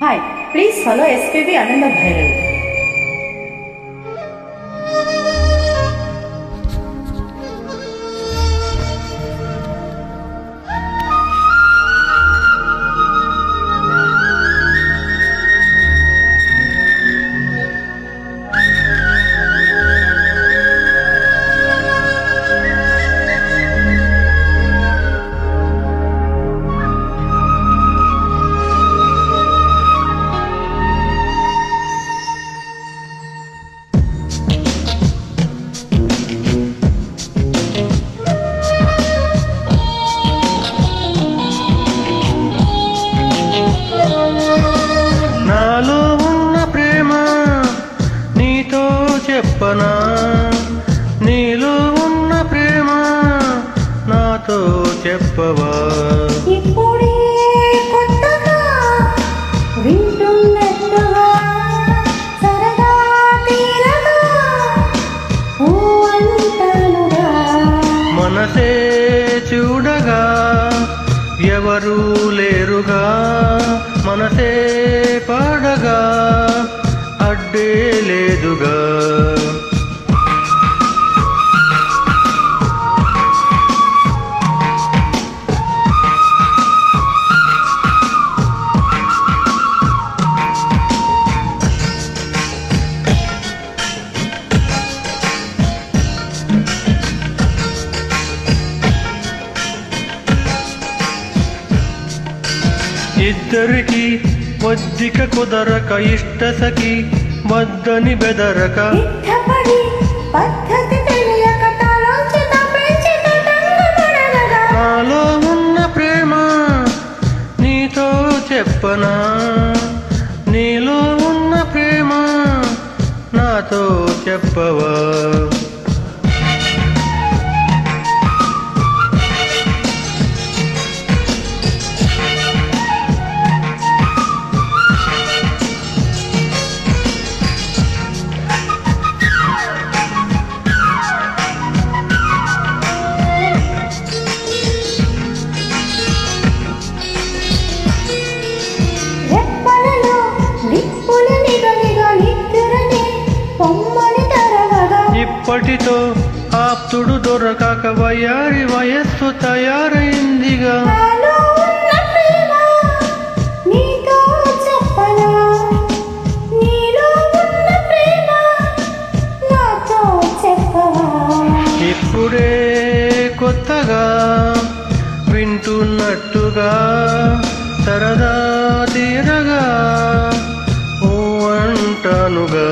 Hi, please follow SPB Ananda Bhairavi. చెప్పనా నీలో ఉన్న ప్రేమ నాతో చెప్పవా ఇప్పుడే కొత్తగా వింటున్నట్టుగా సరదా తీరగా ఓ అంటానుగా మనసే చూడగా ఎవరూ లేరుగా మనసే పాడగా అడ్డే లేదుగా ఇద్దరికి వద్దిక కుదరక ఇష్టసకి వద్దని బెదరక నాలో ఉన్న ప్రేమ నీతో చెప్పనా నీలో ఉన్న ప్రేమ నాతో చెప్పవా ఇప్పటితో ఆప్తుడు దొరకక వయారి వయస్సు తయారైందిగా ఇప్పుడే కొత్తగా వింటున్నట్టుగా సరదా తీరగా ఓ అంటానుగా